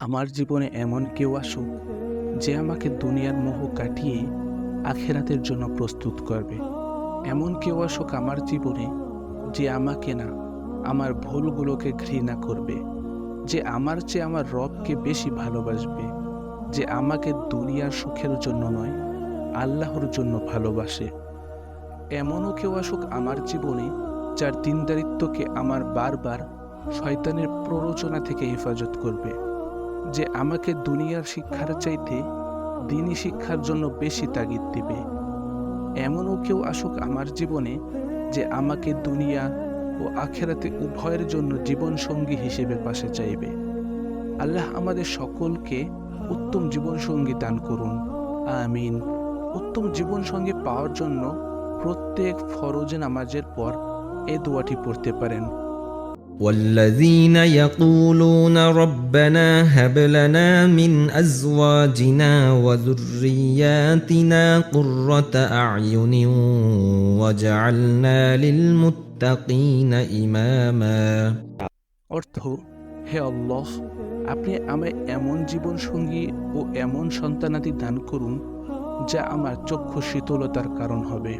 আমার জীবনে এমন কেউ আসুক যে আমাকে দুনিয়ার মোহ কাটিয়ে আখেরাতের জন্য প্রস্তুত করবে। এমন কেউ আসুক আমার জীবনে যে আমাকে না, আমার ভুলগুলোকে ঘৃণা করবে, যে আমার চেয়ে আমার রবকে বেশি ভালোবাসবে, যে আমাকে দুনিয়ার সুখের জন্য নয়, আল্লাহর জন্য ভালোবাসে। এমনও কেউ আসুক আমার জীবনে যার দিনদারিত্বকে আমার বারবার শয়তানের প্ররোচনা থেকে হেফাজত করবে, যে আমাকে দুনিয়ার শিক্ষার চাইতে দ্বীনি শিক্ষার জন্য বেশি তাগিদ দিবে। এমনও কেউ আসুক আমার জীবনে যে আমাকে দুনিয়া ও আখেরাতে উভয়ের জন্য জীবনসঙ্গী হিসেবে পাশে চাইবে। আল্লাহ আমাদের সকলকে উত্তম জীবনসঙ্গী দান করুন, আমিন। উত্তম জীবনসঙ্গী পাওয়ার জন্য প্রত্যেক ফরজ নামাজের পর এই দোয়াটি পড়তে পারেন। والذين يقولون ربنا هب لنا من أزواجنا وذرياتنا قرة أعين واجعلنا للمتقين إماما। অর্থ: হে আল্লাহ, আপনি আমায় এমন জীবনসঙ্গী ও এমন সন্তানাদি দান করুন যা আমার চক্ষু শীতলতার কারণ হবে।